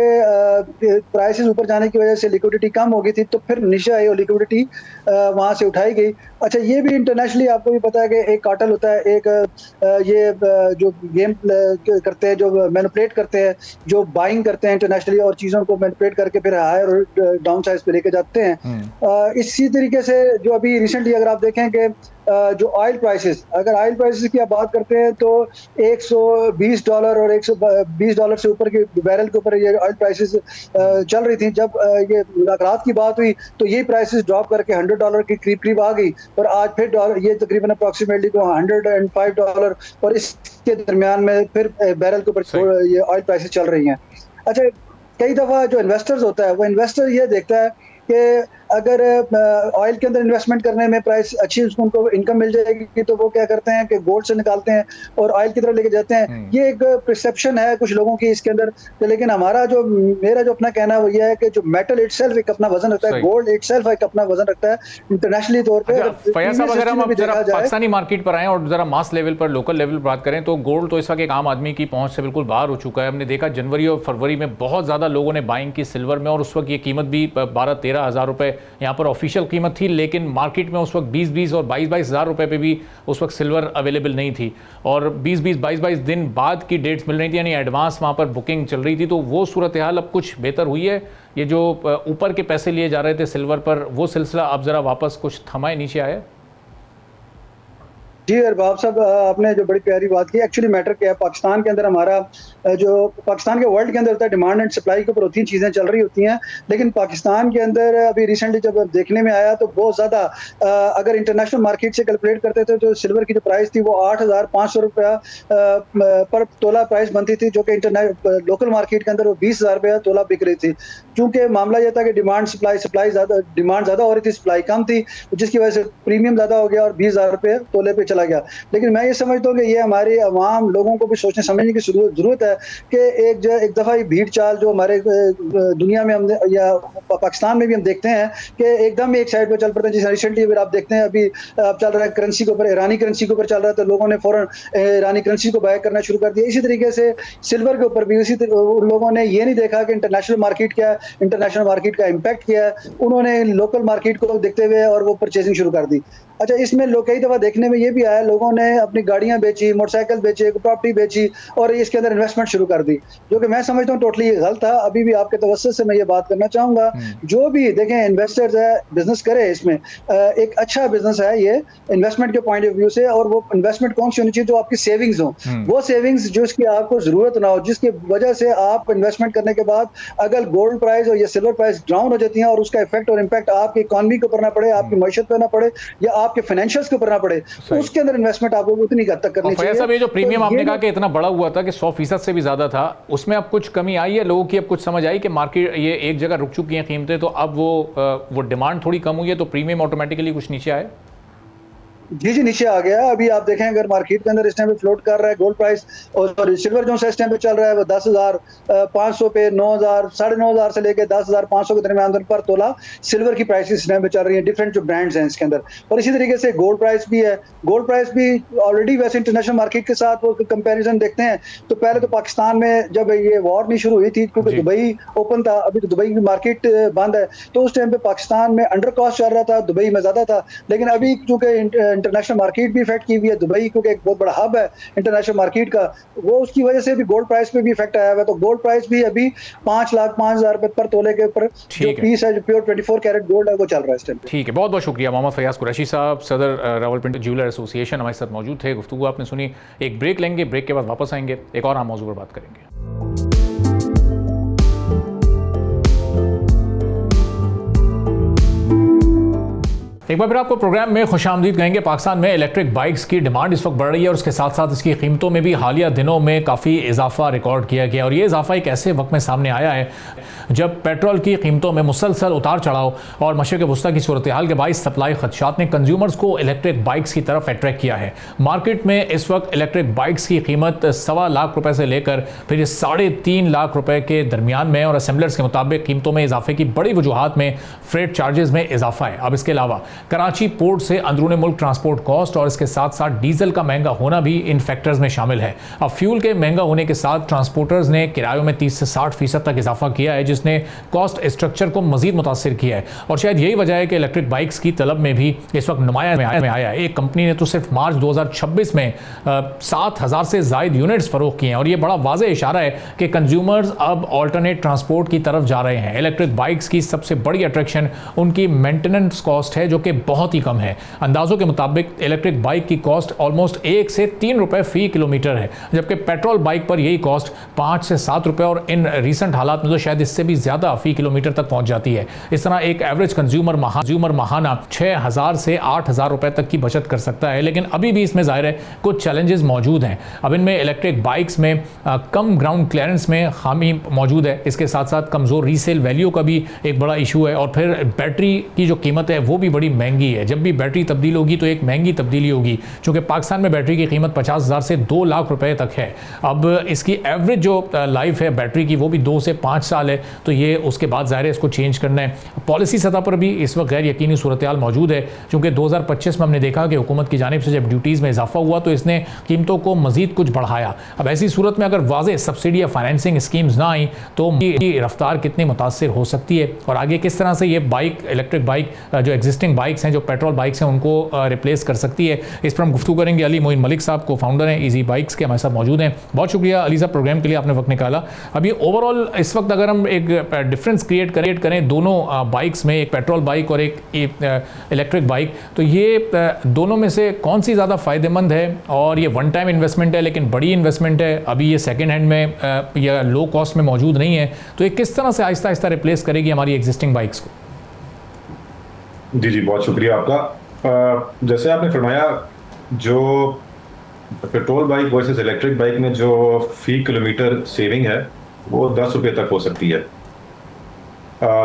प्राइसेस ऊपर जाने की वजह से लिक्विडिटी कम हो गई थी, तो फिर नीचे आई और लिक्विडिटी वहाँ से उठाई गई। अच्छा, ये भी इंटरनेशनली आपको भी पता है कि एक कार्टेल होता है, एक ये जो गेम करते हैं, जो मैनिपुलेट करते हैं, जो बाइंग करते हैं इंटरनेशनली और चीज़ों को मैनिपुलेट करके फिर हायर और डाउन साइज पे लेके जाते हैं। इसी तरीके से जो अभी रिसेंटली अगर आप देखें कि जो ऑयल प्राइसेस, अगर ऑयल प्राइसेस की आप बात करते हैं तो $120 और $120 से ऊपर के बैरल के ऊपर ये ऑयल प्राइसेस चल रही थी। जब ये मुलाकात की बात हुई तो ये प्राइसेस ड्रॉप करके $100 के करीब आ गई और आज फिर डॉलर ये तकरीबन अप्रॉक्सीमेटली $105 और इसके दरमियान में फिर बैरल के ऊपर ये ऑयल प्राइसेस चल रही हैं। अच्छा, कई दफ़ा जो इन्वेस्टर्स होता है वो इन्वेस्टर ये देखता है कि अगर ऑयल के अंदर इन्वेस्टमेंट करने में प्राइस अच्छी उनको इनकम मिल जाएगी तो वो क्या करते हैं कि गोल्ड से निकालते हैं और ऑयल की तरफ लेके जाते हैं। ये एक परसेप्शन है कुछ लोगों की इसके अंदर, लेकिन मेरा जो अपना कहना है वो ये है कि जो मेटल इटसेल्फ एक अपना वजन रखता है, गोल्ड इटसेल्फ एक अपना वजन रखता है इंटरनेशनली तौर पे। फैयाज साहब, अगर हम अब जरा पाकिस्तानी मार्केट पर आए और जरा मास लेवल पर, लोकल लेवल पर बात करें तो गोल्ड तो इस वक्त एक आम आदमी की पहुंच से बिल्कुल बाहर हो चुका है। हमने देखा जनवरी और फरवरी में बहुत ज़्यादा लोगों ने बाइंग की सिल्वर में और उस वक्त ये कीमत भी 12-13 हज़ार रुपये यहाँ पर ऑफिशियल कीमत थी, लेकिन मार्केट में उस वक्त 20-20 और 22-22 हज़ार रुपये पे भी उस वक्त सिल्वर अवेलेबल नहीं थी और 20-20 22-22 दिन बाद की डेट्स मिल रही थी, यानी एडवांस वहाँ पर बुकिंग चल रही थी। तो वो सूरत हाल अब कुछ बेहतर हुई है? ये जो ऊपर के पैसे लिए जा रहे थे सिल्वर पर, वो सिलसिला अब ज़रा वापस कुछ थमाए नीचे आया? जी अरबाब साहब, आपने जो बड़ी प्यारी बात की, एक्चुअली मैटर क्या है, पाकिस्तान के अंदर हमारा जो पाकिस्तान के वर्ल्ड के अंदर होता है डिमांड एंड सप्लाई के ऊपर होती हैं चीज़ें चल रही होती हैं, लेकिन पाकिस्तान के अंदर अभी रिसेंटली जब देखने में आया तो बहुत ज़्यादा अगर इंटरनेशनल मार्केट से कैलकुलेट करते थे तो सिल्वर की जो प्राइस थी वो 8,500 रुपया पर तोला प्राइस बनती थी, जो कि लोकल मार्केट के अंदर वो 20,000 रुपया तोला बिक रही थी। क्योंकि मामला यह था कि डिमांड ज़्यादा, डिमांड ज़्यादा हो रही थी, सप्लाई कम थी, जिसकी वजह से प्रीमियम ज़्यादा हो गया और 20,000 रुपये तोले पे चला गया। लेकिन मैं ये समझता हूँ कि ये हमारे आवाम लोगों को भी सोचने समझने की जरूरत है कि एक दफ़ा ये भीड़ चाल जो हमारे दुनिया में हम या पाकिस्तान में भी हम देखते हैं कि एकदम एक साइड पर चल पड़ते हैं। जैसे रिसेंटली अगर आप देखते हैं अभी चल रहा है करेंसी के ऊपर, ईरानी करेंसी के ऊपर चल रहा है, तो लोगों ने फौरन ईरानी करेंसी को बाय करना शुरू कर दिया। इसी तरीके से सिल्वर के ऊपर भी लोगों ने ये नहीं देखा कि इंटरनेशनल मार्केट क्या है, इंटरनेशनल मार्केट का इम्पैक्ट क्या है, उन्होंने लोकल मार्केट को देखते हुए और वो परचेजिंग शुरू कर दी। अच्छा, इसमें कई दफ़ा देखने में ये भी आया, लोगों ने अपनी गाड़ियां बेची, मोटरसाइकिल बेचे, प्रॉपर्टी बेची और इसके अंदर इन्वेस्टमेंट शुरू कर दी, जो कि मैं समझता हूँ टोटली गलत था। अभी भी आपके तवज्जुह से मैं ये बात करना चाहूँगा, जो भी देखें इन्वेस्टर्स है, बिजनेस करे, इसमें एक अच्छा बिजनेस है ये इन्वेस्टमेंट के पॉइंट ऑफ व्यू से, और वो इन्वेस्टमेंट कौन सी होनी चाहिए जो आपकी सेविंग्स हो, वो सेविंग्स जिसकी आपको ज़रूरत ना हो, जिसकी वजह से आप इन्वेस्टमेंट करने के बाद अगर गोल्ड प्राइस और या सिल्वर प्राइस डाउन हो जाती हैं और उसका इफेक्ट और इम्पैक्ट आपकी इकॉनमी के ऊपर ना पड़े, आपकी मैशत पर ना पड़े या आपके फाइनेंशियल्स के ऊपर ना पड़े, उसके अंदर इन्वेस्टमेंट आपको उतनी हद तक करनी चाहिए। साहब, ये जो प्रीमियम आपने कहा कि इतना बड़ा हुआ था कि 100% से भी ज्यादा था, उसमें अब कुछ कमी आई है? लोगों की अब कुछ समझ आई कि मार्केट ये एक जगह रुक चुकी हैं कीमतें, तो अब वो डिमांड थोड़ी कम हुई है तो प्रीमियम ऑटोमेटिकली कुछ नीचे आए? जी, जी, नीचे आ गया। अभी आप देखें अगर मार्केट के अंदर इस टाइम पे फ्लोट कर रहा है गोल्ड प्राइस और सॉरी सिल्वर जो सा इस टाइम पे चल रहा है वो 10,500 पे 9,000 साढ़े 9,000 से लेके 10,500 के दरमियान पर तोला सिल्वर की प्राइसेस इस टाइम पे चल रही हैं, डिफरेंट जो ब्रांड्स हैं इसके अंदर। और इसी तरीके से गोल्ड प्राइस भी है। गोल्ड प्राइस भी ऑलरेडी वैसे इंटरनेशनल मार्केट के साथ वो कंपैरिजन देखते हैं तो पहले तो पाकिस्तान में जब ये वॉर नहीं शुरू हुई थी क्योंकि जी। दुबई ओपन था, अभी तो दुबई की मार्केट बंद है, तो उस टाइम पे पाकिस्तान में अंडर कॉस्ट चल रहा था, दुबई में ज़्यादा था। लेकिन अभी चूंकि इंटरनेशनल मार्केट भी इफेक्ट की हुई है, दुबई क्योंकि एक बहुत बड़ा हब है इंटरनेशनल मार्केट का, वो उसकी वजह से भी गोल्ड प्राइस पे भी इफेक्ट आया हुआ है। तो गोल्ड प्राइस भी अभी 5,05,000 रुपए पर तोले के ऊपर जो ठीक है। पीस है, जो प्योर 24 कैरेट गोल्ड है, वो चल रहा है इस टाइम पे। ठीक है, बहुत बहुत शुक्रिया मोहम्मद फयाज कुरैशी साहब, सदर रावलपिंडी ज्वेलर एसोसिएशन हमारे साथ मौजूद थे। गुफ्तगू आपने सुनी। एक ब्रेक लेंगे, ब्रेक के बाद वापस आएंगे, एक और अहम मौजू पर बात करेंगे। एक बार फिर आपको प्रोग्राम में खुशामदीद कहेंगे। पाकिस्तान में इलेक्ट्रिक बाइक्स की डिमांड इस वक्त बढ़ रही है और उसके साथ साथ इसकी कीमतों में भी हालिया दिनों में काफ़ी इजाफा रिकॉर्ड किया गया। और ये इजाफा एक ऐसे वक्त में सामने आया है जब पेट्रोल की कीमतों में मुसलसल उतार चढ़ाव और मशरिक़ वस्ता की सूरत हाल के बाइस सप्लाई खदशात ने कंज्यूमर्स को इलेक्ट्रिक बाइक्स की तरफ अट्रैक्ट किया है। मार्केट में इस वक्त इलेक्ट्रिक बाइक्स की कीमत 1.25 लाख रुपए से लेकर फिर ये 3.5 लाख रुपए के दरमियान में, और असेंबलर्स के मुताबिक कीमतों में इजाफे की बड़ी वजूहात में फ्रेट चार्जेस में इजाफा है। अब इसके अलावा कराची पोर्ट से अंदरूनी मुल्क ट्रांसपोर्ट कॉस्ट और इसके साथ साथ डीजल का महंगा होना भी इन फैक्टर्स में शामिल है। अब फ्यूल के महंगा होने के साथ ट्रांसपोर्टर्स ने किरायों में 30 से 60% तक इजाफा किया है, जिसने कॉस्ट स्ट्रक्चर को मजीद मुतासिर किया है। और शायद यही वजह है कि इलेक्ट्रिक बाइक्स की तलब में भी इस वक्त नुमाया में आया है। एक कंपनी ने तो सिर्फ मार्च 2026 में 7,000 से ज़ायद यूनिट्स फरोख्त किए हैं। और ये बड़ा वाज़ेह इशारा है कि कंज्यूमर्स अब ऑल्टरनेट ट्रांसपोर्ट की तरफ जा रहे हैं। इलेक्ट्रिक बाइक्स की सबसे बड़ी अट्रैक्शन उनकी मेंटेनेंस कॉस्ट है, जो कि बहुत ही कम है। अंदाजों के मुताबिक इलेक्ट्रिक बाइक की कॉस्ट ऑलमोस्ट 1 से 3 रुपए फी किलोमीटर है, जबकि पेट्रोल बाइक पर यही कॉस्ट 5 से 7 रुपए और इन रीसेंट हालात में तो शायद इससे भी ज़्यादा फी किलोमीटर तक पहुंच जाती है। इस तरह एक एवरेज कंज्यूमर महाना 6,000 से 8,000 रुपए तक की बचत कर सकता है। लेकिन अभी भी इसमें ज़ाहिर है कुछ चैलेंजेस मौजूद हैं। अब इनमें इलेक्ट्रिक बाइक्स में कम ग्राउंड क्लियरेंस में खामी मौजूद है। इसके साथ साथ कमज़ोर रीसेल वैल्यू का भी एक बड़ा इशू है। और फिर बैटरी की जो कीमत है वो भी बड़ी महंगी है। जब भी बैटरी तब्दील होगी तो एक महंगी तब्दीली होगी, क्योंकि पाकिस्तान में बैटरी की कीमत 50,000 से 2 लाख रुपए तक है। अब इसकी एवरेज जो लाइफ है बैटरी की वो भी 2 से 5 साल है, तो ये उसके बाद ज़ाहिर है इसको चेंज करना है। पॉलिसी सतह पर भी इस वक्त गैर यकीनी सूरत हाल मौजूद है, क्योंकि 2025 में हमने देखा कि हुकूमत की जानिब से जब ड्यूटीज़ में इजाफा हुआ तो इसने कीमतों को मजीद कुछ बढ़ाया। अब ऐसी सूरत में अगर वाज़ेह सब्सिडी या फाइनेंसिंग स्कीम्स ना आई तो रफ्तार कितनी मुतासिर हो सकती है और आगे किस तरह से ये बाइक इलेक्ट्रिक बाइक जो एग्जिस्टिंग बाइक्स हैं, जो पेट्रोल बाइक्स हैं, उनको रिप्लेस कर सकती है। इस पर हम गुफ्तगू करेंगे। अली मोइन मलिक साहब को फाउंडर हैं ईजी बाइक्स के, हमारे साथ मौजूद हैं। बहुत शुक्रिया अली साहब प्रोग्राम के लिए, आपने वक्त निकाला। अभी ओवरऑल इस वक्त अगर हम एक डिफरेंस क्रिएट करें दोनों बाइक्स में, एक पेट्रोल बाइक और एक इलेक्ट्रिक बाइक, तो ये दोनों में से कौन सी ज़्यादा फ़ायदेमंद है? और ये वन टाइम इन्वेस्टमेंट है लेकिन बड़ी इन्वेस्टमेंट है, अभी ये सेकेंड हैंड में या लो कॉस्ट में मौजूद नहीं है, तो ये किस तरह से आहिस्ता आहिस्ता रिप्लेस करेगी हमारी एग्जिस्टिंग बाइक्स को? जी जी, बहुत शुक्रिया आपका। जैसे आपने फरमाया, जो petrol bike versus electric bike में जो फी किलोमीटर सेविंग है वो 10 रुपये तक हो सकती है।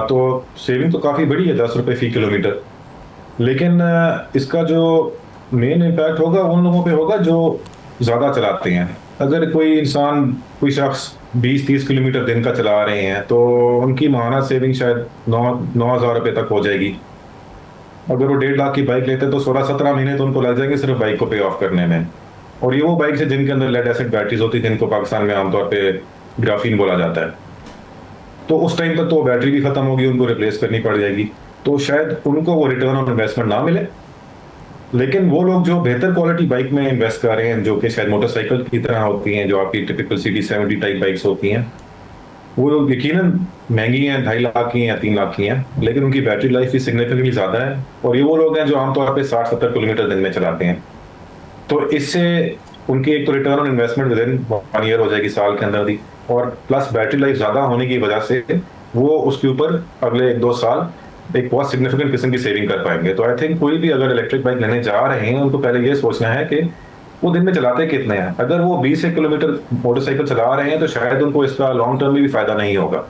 तो सेविंग तो काफ़ी बड़ी है, 10 रुपये फी किलोमीटर। लेकिन इसका जो मेन इम्पैक्ट होगा उन लोगों पे होगा जो ज़्यादा चलाते हैं। अगर कोई शख्स 20-30 किलोमीटर दिन का चला रहे हैं तो उनकी माहाना सेविंग शायद 9,000 रुपये तक हो जाएगी। अगर वो 1.5 लाख की बाइक लेते हैं तो 16-17 महीने तो उनको लग जाएंगे सिर्फ बाइक को पे ऑफ करने में। और ये वो बाइक है जिनके अंदर लेड एसिड बैटरीज होती है, जिनको पाकिस्तान में आमतौर पे ग्राफीन बोला जाता है। तो उस टाइम तक तो बैटरी भी खत्म होगी, उनको रिप्लेस करनी पड़ जाएगी, तो शायद उनको वो रिटर्न ऑन इन्वेस्टमेंट ना मिले। लेकिन वो लोग जो बेहतर क्वालिटी बाइक में इन्वेस्ट कर रहे हैं, जो कि शायद मोटरसाइकिल की तरह होती हैं, जो आपकी टिपिकल CD70 टाइप बाइक्स होती हैं, वो यकीनन महंगी हैं, 2.5 लाख की हैं या 3 लाख की हैं, लेकिन उनकी बैटरी लाइफ भी सिग्निफिकेंटली ज़्यादा है। और ये वो लोग हैं जो आमतौर पे 60-70 किलोमीटर दिन में चलाते हैं। तो इससे उनकी एक तो return on investment with in 1 year हो जाएगी, साल के अंदर दी, और प्लस बैटरी लाइफ ज़्यादा होने की वजह से वो उसके ऊपर अगले 1-2 साल एक बहुत सिग्निफिकेंट किस्म की सेविंग कर पाएंगे। तो आई थिंक कोई भी अगर इलेक्ट्रिक बाइक लेने जा रहे हैं उनको पहले ये सोचना है कि वो दिन में चलाते कितने हैं। अगर वो 20 किलोमीटर मोटरसाइकिल चला रहे हैं तो शायद उनको इसका लॉन्ग टर्म में भी फायदा नहीं होगा।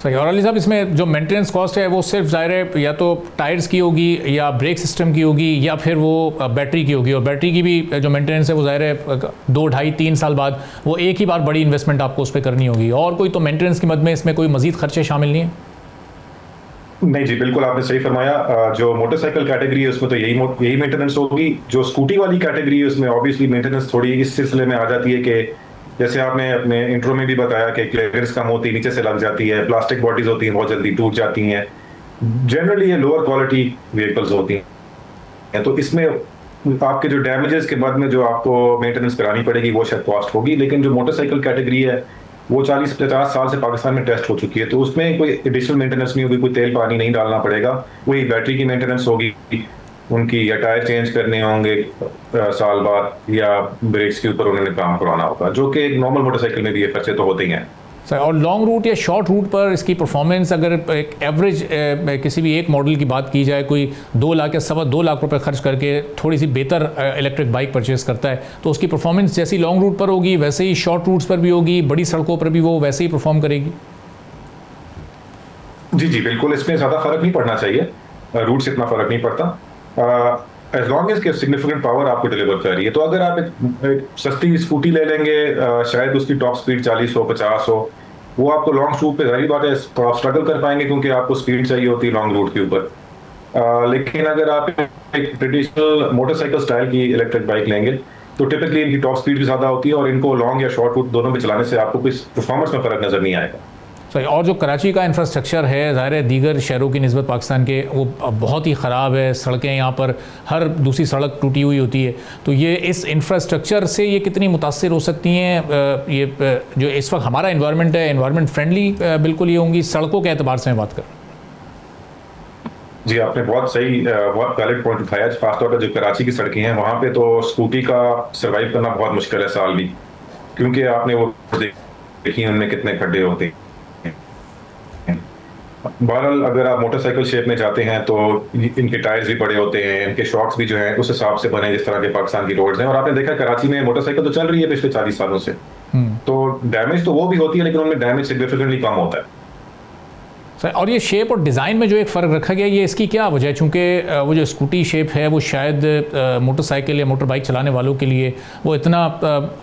सही। और अली साहब, इसमें जो मेंटेनेंस कॉस्ट है वो सिर्फ ज़ाहिर है या तो टायर्स की होगी या ब्रेक सिस्टम की होगी या फिर वो बैटरी की होगी, और बैटरी की भी जो मेंटेनेंस है वो ज़ाहिर है 2, 2.5, 3 साल बाद वो एक ही बार बड़ी इन्वेस्टमेंट आपको उस पर करनी होगी, और कोई तो मेंटेनेंस की मद में इसमें कोई मज़ीद खर्चे शामिल नहीं है? नहीं जी, बिल्कुल आपने सही फरमाया। जो मोटरसाइकिल कैटेगरी है उसमें तो यही मेंटेनेंस होगी। जो स्कूटी वाली कैटेगरी है उसमें ऑब्वियसली मेंटेनेंस थोड़ी इस सिलसिले में आ जाती है कि जैसे आपने अपने इंट्रो में भी बताया कि क्लियरेंस कम होती है, नीचे से लग जाती है, प्लास्टिक बॉडीज होती हैं बहुत जल्दी टूट जाती हैं, जनरली ये लोअर क्वालिटी व्हीकल्स होती हैं। तो इसमें आपके जो डैमेजेस के बाद में जो आपको मेंटेनेंस करानी पड़ेगी वो शायद कॉस्ट होगी, लेकिन जो मोटरसाइकिल कैटेगरी है वो 40-50 साल से पाकिस्तान में टेस्ट हो चुकी है, तो उसमें कोई एडिशनल मेंटेनेंस नहीं होगी, कोई तेल पानी नहीं डालना पड़ेगा। वही बैटरी की मेंटेनेंस होगी, उनकी या टायर चेंज करने होंगे साल बाद, या ब्रेक्स के ऊपर उन्होंने काम करवाना होगा, जो कि एक नॉर्मल मोटरसाइकिल में भी ये खर्चे तो होते ही हैं। सर, और लॉन्ग रूट या शॉर्ट रूट पर इसकी परफॉर्मेंस अगर एक एवरेज किसी भी एक मॉडल की बात की जाए, कोई 2 लाख या 2.25 लाख रुपए खर्च करके थोड़ी सी बेहतर इलेक्ट्रिक बाइक परचेज करता है, तो उसकी परफॉर्मेंस जैसी लॉन्ग रूट पर होगी वैसे ही शॉर्ट रूट्स पर भी होगी, बड़ी सड़कों पर भी वो वैसे ही परफॉर्म करेगी? जी जी बिल्कुल, इसमें ज़्यादा फर्क नहीं पड़ना चाहिए, रूट से इतना फर्क नहीं पड़ता एज लॉन्ग एज के सिग्निफिकेंट पावर आपको डिलीवर कर रही है। तो अगर आप एक सस्ती स्कूटी ले लेंगे, शायद उसकी टॉप स्पीड 40 हो 50 हो, वो आपको लॉन्ग रूट पे जाहिर बात है तो आप स्ट्रगल कर पाएंगे क्योंकि आपको स्पीड चाहिए होती है लॉन्ग रूट के ऊपर। लेकिन अगर आप एक ट्रेडिशनल मोटरसाइकिल स्टाइल की इलेक्ट्रिक बाइक लेंगे तो टिपिकली इनकी टॉप स्पीड भी ज़्यादा होती है और इनको लॉन्ग या शॉर्ट रूट दोनों में चलाने से आपको कोई परफॉर्मेंस में फ़र्क नज़र नहीं आएगा। सही। और जो कराची का इंफ्रास्ट्रक्चर है ज़ाहिर है दीगर शहरों की निस्बत पाकिस्तान के वो बहुत ही ख़राब है, सड़कें यहाँ पर हर दूसरी सड़क टूटी हुई होती है, तो ये इस इंफ्रास्ट्रक्चर से ये कितनी मुतासिर हो सकती हैं? ये जो इस वक्त हमारा इन्वायरमेंट है, इन्वायरमेंट फ्रेंडली बिल्कुल ये होंगी सड़कों के एतबार से मैं बात करूँ? जी, आपने बहुत सही बहुत वैलिड पॉइंट उठाया। खासतौर पर जो कराची की सड़कें हैं वहाँ पे तो स्कूटी का सर्वाइव करना बहुत मुश्किल है साल भी, क्योंकि आपने वो देखी उनमें कितने खड्डे होते हैं। बहरहाल अगर आप मोटरसाइकिल शेप में जाते हैं तो इनके टायर्स भी बड़े होते हैं, इनके शॉक्स भी जो हैं उस हिसाब से बने जिस तरह के पाकिस्तान की रोड्स हैं। और आपने देखा कराची में मोटरसाइकिल तो चल रही है पिछले 40 सालों से, तो डैमेज तो वो भी होती है लेकिन उनमें डैमेज सिग्निफिकेंटली कम होता है। सर, और ये शेप और डिज़ाइन में जो एक फ़र्क रखा गया, ये इसकी क्या वजह है? चूँकि वो जो स्कूटी शेप है वो शायद मोटरसाइकिल या मोटर बाइक चलाने वालों के लिए वो इतना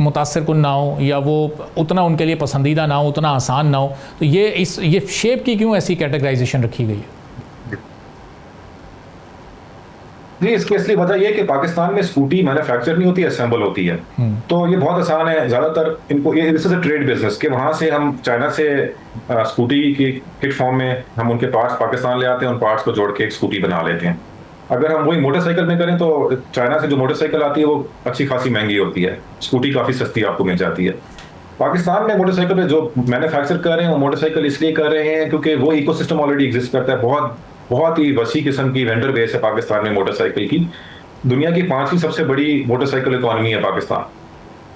मुतासर कुन ना हो या वो उतना उनके लिए पसंदीदा ना हो, उतना आसान ना हो, तो ये शेप की क्यों ऐसी कैटेगराइजेशन रखी गई है? जी, इसकी असली वजह यह है कि पाकिस्तान में स्कूटी मैन्युफैक्चर नहीं होती, असेंबल होती है। तो ये बहुत आसान है, ज़्यादातर इनको ये this is a trade business कि वहाँ से हम चाइना से स्कूटी की किट फॉर्म में हम उनके पार्ट्स पाकिस्तान ले आते हैं, उन पार्ट्स को जोड़ के एक स्कूटी बना लेते हैं। अगर हम वही मोटरसाइकिल में करें तो चाइना से जो मोटरसाइकिल आती है वो अच्छी खासी महंगी होती है, स्कूटी काफ़ी सस्ती आपको मिल जाती है। पाकिस्तान में मोटरसाइकिल में जो मैन्युफैक्चर कर रहे हैं वो मोटरसाइकिल इसलिए कर रहे हैं क्योंकि वो इकोसिस्टम ऑलरेडी एग्जिस्ट करता है। बहुत ही वसी किस्म की वेंडर बेस है पाकिस्तान में मोटरसाइकिल की। दुनिया की 5वीं सबसे बड़ी मोटरसाइकिल इकॉनमी है पाकिस्तान।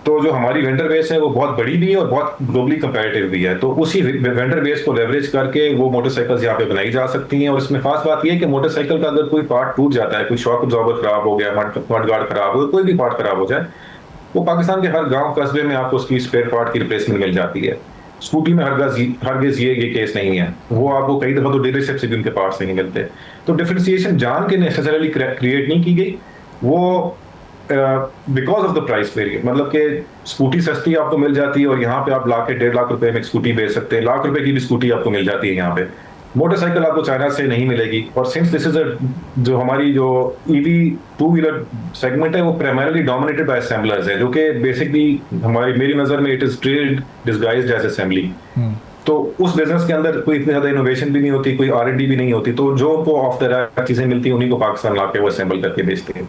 तो जो हमारी वेंडर बेस है वो बहुत बड़ी भी है और बहुत ग्लोबली कंपैरेटिव भी है। तो उसी वेंडर बेस को लेवरेज करके वो मोटरसाइकिल्स यहाँ पे बनाई जा सकती हैं। और इसमें खास बात यह है कि मोटरसाइकिल का अगर कोई पार्ट टूट जाता है, कोई शॉक अब्जॉर्बर खराब हो गया, मड गार्ड खराब हो गया, कोई भी पार्ट खराब हो जाए, वो पाकिस्तान के हर गाँव कस्बे में आपको उसकी स्पेयर पार्ट की रिप्लेसमेंट मिल जाती है। स्कूटी में हरगिज़ ये केस नहीं है, वो आपको कई दफ़ा तो डीलरशिप से भी उनके पार्ट्स नहीं मिलते। तो डिफरेंशिएशन जान के नेसेसरली क्रिएट नहीं की गई, वो because of the price variant, मतलब कि स्कूटी सस्ती आपको मिल जाती है और यहाँ पे आप लाख 1.5 लाख रुपए में एक स्कूटी बेच सकते हैं, लाख रुपए की भी स्कूटी आपको मिल जाती है यहाँ पे। मोटरसाइकिल आपको चाइना से नहीं मिलेगी। और सिंस दिस इज जो हमारी जो ईवी 2 व्हीलर सेगमेंट है वो प्राइमरीली डोमिनेटेड बाय असेंबलर्स है, जो कि बेसिकली मेरी नज़र में it is trade disguised as assembly. तो उस बिजनेस के अंदर कोई इतनी ज़्यादा इनोवेशन भी नहीं होती, कोई R&D भी नहीं होती, तो जो को ऑफ द रैक चीज़ें मिलती हैं उन्हीं को पाकिस्तान ला के वो असेंबल करके बेचते हैं।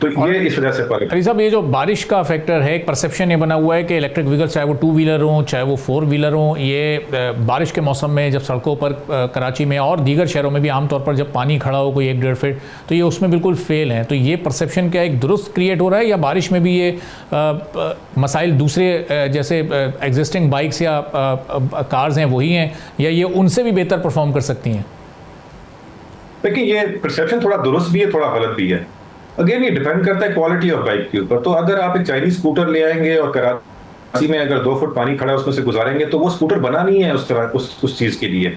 तो ये इस वजह से फर्क। अली साहब, ये जो बारिश का फैक्टर है, एक परसेप्शन ये बना हुआ है कि इलेक्ट्रिक व्हीकल चाहे वो 2 व्हीलर हों चाहे वो 4 व्हीलर हों, ये बारिश के मौसम में जब सड़कों पर कराची में और दीगर शहरों में भी आमतौर पर जब पानी खड़ा हो कोई 1-1.5 फीट, तो ये उसमें बिल्कुल फेल हैं। तो ये परसेप्शन क्या एक दुरुस्त क्रिएट हो रहा है या बारिश में भी ये मसाइल दूसरे जैसे एग्जिस्टिंग बाइक्स या कार्स हैं वही हैं, या ये उनसे भी बेहतर परफॉर्म कर सकती हैं? देखिए, ये परसेप्शन थोड़ा दुरुस्त भी है, थोड़ा गलत भी है। अगेन ये डिपेंड करता है क्वालिटी ऑफ बाइक के ऊपर। तो अगर आप एक चाइनीज स्कूटर ले आएंगे और कराची में अगर 2 फुट पानी खड़ा है उसमें से गुजारेंगे, तो वो स्कूटर बना नहीं है उस तरह उस चीज़ के लिए।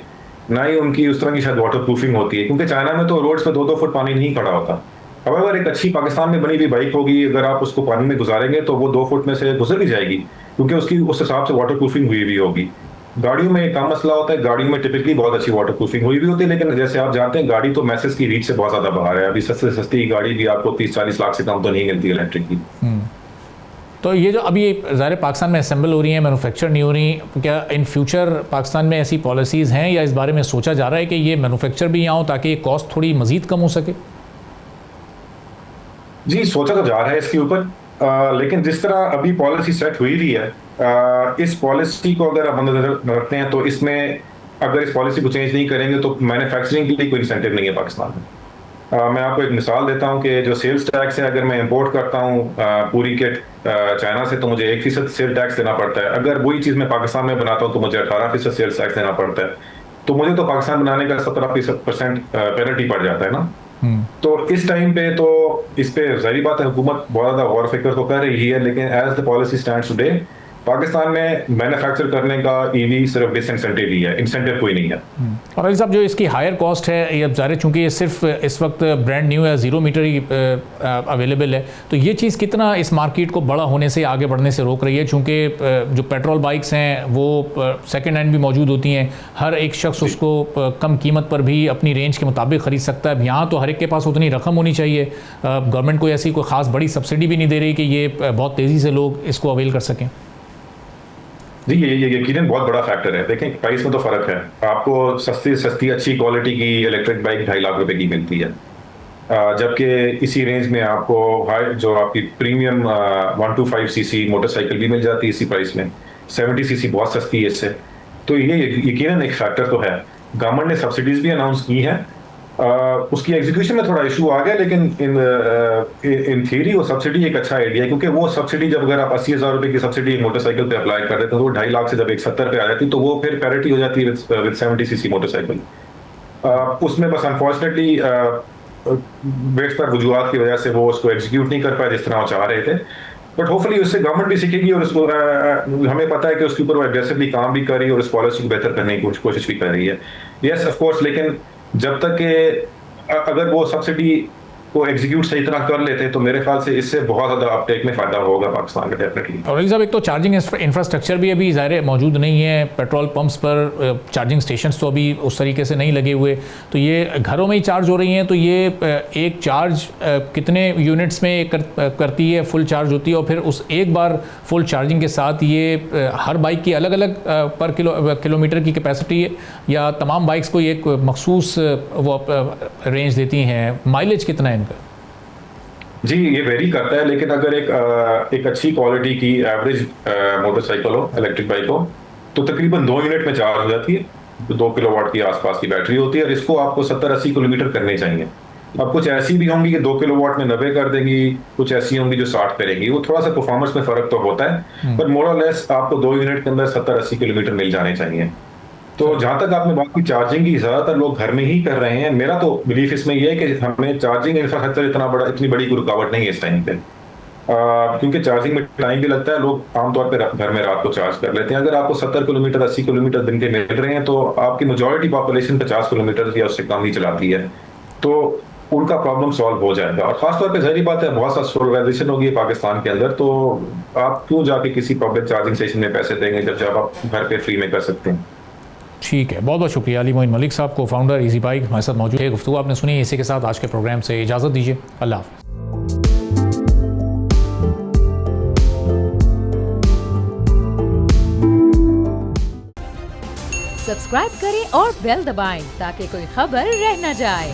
ना ही उनकी उस तरह की शायद वाटर प्रूफिंग होती है, क्योंकि चाइना में तो रोड्स पे 2-2 फुट पानी नहीं खड़ा होता। However, एक अच्छी पाकिस्तान में बनी हुई बाइक होगी, अगर आप उसको पानी में गुजारेंगे तो वो 2 फुट में से गुजर भी जाएगी, क्योंकि उसकी उस हिसाब से वाटर प्रूफिंग हुई भी होगी। गाड़ियों में एक कम मसला होता है, गाड़ियों में टिपिकली बहुत अच्छी वाटर प्रूफिंग हुई भी होती है, लेकिन जैसे आप जानते हैं गाड़ी तो मैसेज की रीच से बहुत ज्यादा बाहर है। अभी सस्ते सस्ती गाड़ी भी आपको 30-40 लाख से कम तो नहीं मिलती इलेक्ट्रिक की। तो ये जो अभी ज़ाहिर पाकिस्तान में असेंबल हो रही हैं, मैन्युफैक्चर नहीं हो रही, क्या इन फ्यूचर पाकिस्तान में ऐसी पॉलिसीज़ हैं या इस बारे में सोचा जा रहा है कि ये मैन्युफैक्चर भी यहाँ हो ताकि कॉस्ट थोड़ी मज़ीद कम हो सके? जी, सोचा तो जा रहा है इसके ऊपर, लेकिन जिस तरह अभी पॉलिसी सेट हुई हुई है, इस पॉलिसी को अगर आप नजर रखते हैं तो इसमें अगर इस पॉलिसी को चेंज नहीं करेंगे तो मैन्युफैक्चरिंग के लिए कोई इंसेंटिव नहीं है पाकिस्तान में। मैं आपको एक मिसाल देता हूं कि जो सेल्स टैक्स है, अगर मैं इंपोर्ट करता हूं पूरी किट चाइना से तो मुझे 1% सेल टैक्स देना पड़ता है। अगर वही चीज़ मैं पाकिस्तान में बनाता हूं तो मुझे 18% सेल्स टैक्स देना पड़ता है। तो मुझे तो पाकिस्तान बनाने का 17% पेनल्टी पड़ जाता है ना। तो इस टाइम पे तो इस पे ज़ाहिर बात है हुकूमत बहुत ज़्यादा गौर फिक्र तो कर रही है, लेकिन as the policy stands today Pakistan में मैन्युफैक्चर करने का ईवी सिर्फ डिसइंसेंटिव ही है, इंसेंटिव कोई नहीं है। और अली साहब, जो इसकी हायर कॉस्ट है, ये अब ज़ाहिर चूँकि ये सिर्फ इस वक्त ब्रांड न्यू है, 0 मीटर ही अवेलेबल है, तो ये चीज़ कितना इस मार्केट को बड़ा होने से, आगे बढ़ने से रोक रही है? चूँकि जो पेट्रोल बाइक्स हैं वो सेकेंड हैंड भी मौजूद होती हैं, हर एक शख्स उसको कम कीमत पर भी अपनी रेंज के मुताबिक ख़रीद सकता है। यहाँ तो हर एक के पास उतनी रकम होनी चाहिए, गवर्नमेंट कोई ऐसी कोई ख़ास बड़ी सब्सिडी भी नहीं दे रही कि ये बहुत तेज़ी से लोग इसको अवेल कर सकें। जी, ये यकीनन बहुत बड़ा फैक्टर है। देखें, प्राइस में तो फ़र्क है। आपको सस्ती अच्छी क्वालिटी की इलेक्ट्रिक बाइक 2.5 लाख रुपए की मिलती है, जबकि इसी रेंज में आपको हाई जो आपकी प्रीमियम 125 सीसी मोटरसाइकिल भी मिल जाती है इसी प्राइस में। 70 सीसी बहुत सस्ती है इससे। तो ये यकीनन एक फैक्टर तो है। गवर्नमेंट ने सब्सिडीज भी अनाउंस की हैं, उसकी एग्जीक्यूशन में थोड़ा इशू आ गया, लेकिन इन थ्योरी वो सब्सिडी एक अच्छा आइडिया है, क्योंकि वो सब्सिडी जब अगर आप 80,000 रुपए की सब्सिडी मोटरसाइकिल पे अप्लाई कर देते हैं तो वो 2.5 लाख से जब 170 पे आ जाती तो वो फिर पैरिटी हो जाती है विद 70 सीसी मोटरसाइकिल। उसमें बस अनफॉर्चुनेटली बेशतर वजूहत की वजह से वो उसको एग्जीक्यूट नहीं कर पाए जिस तरह वो चाह रहे थे। बट होपफुली उससे गवर्नमेंट भी सीखेगी और उसको हमें पता है कि उसके ऊपर वो एग्रेसिवली काम भी कर रही है और इस पॉलिसी को बेहतर करने की कोशिश भी कर रही है। यस, ऑफ कोर्स, लेकिन जब तक कि अगर वो सब्सिडी को एग्जीक्यूट सही तरह कर लेते तो मेरे ख्याल से इससे बहुत ज़्यादा अपटेक में फ़ायदा होगा पाकिस्तान का डेफिनेटली। और साहब, एक तो चार्जिंग इंफ्रास्ट्रक्चर भी अभी ज़ाहिर मौजूद नहीं है, पेट्रोल पंप्स पर चार्जिंग स्टेशंस तो अभी उस तरीके से नहीं लगे हुए, तो ये घरों में ही चार्ज हो रही हैं। तो ये एक चार्ज कितने यूनिट्स में करती है, फुल चार्ज होती है, और फिर उस एक बार फुल चार्जिंग के साथ ये हर बाइक की अलग अलग पर किलोमीटर की कैपेसिटी है या तमाम बाइक्स को एक मखसूस वो रेंज देती हैं? माइलेज कितना है इनका? जी, ये वेरी करता है, लेकिन अगर एक अच्छी क्वालिटी की एवरेज मोटरसाइकिल हो, इलेक्ट्रिक बाइक हो, तो तकरीबन 2 यूनिट में चार्ज हो जाती है। 2 किलोवाट की आसपास की बैटरी होती है और इसको आपको 70-80 किलोमीटर करने चाहिए। अब कुछ ऐसी भी होंगी कि 2 किलोवाट में 90 कर देंगी, कुछ ऐसी होंगी जो 60 करेंगी। वो थोड़ा सा परफॉर्मेंस में फर्क तो होता है, पर मोर और लेस आपको 2 यूनिट के अंदर 70-80 किलोमीटर मिल जाने चाहिए। तो जहां तक आपने बात की चार्जिंग की, ज्यादातर लोग घर में ही कर रहे हैं। मेरा तो बिलीफ इसमें यह है कि हमें चार्जिंग इंफ्रास्ट्रक्चर इतनी बड़ी कोई रुकावट नहीं है इस टाइम पे, क्योंकि चार्जिंग में टाइम भी लगता है। लोग आमतौर पर घर में रात को चार्ज कर लेते हैं। अगर आपको 70 किलोमीटर 80 किलोमीटर दिन के मिल रहे हैं तो आपकी मेजॉरिटी पॉपुलेशन 50 किलोमीटर या उससे कम ही चलाती है, तो उनका प्रॉब्लम सॉल्व हो जाएगा। और खासतौर पे जाहिर बात है बहुत सा सोलराइजेशन होगी पाकिस्तान के अंदर, तो आप क्यों जाके किसी पब्लिक चार्जिंग स्टेशन में पैसे देंगे जब आप घर पे फ्री में कर सकते हैं। ठीक है, बहुत बहुत शुक्रिया अली मोइन मलिक साहब, को फाउंडर इजी बाइक, हमारे साथ मौजूद है। गुफ्तगू आपने सुनी, इसी के साथ आज के प्रोग्राम से इजाज़त दीजिए। अल्लाह हाफ़िज़। सब्सक्राइब करें और बेल दबाएं ताकि कोई खबर रह न जाए।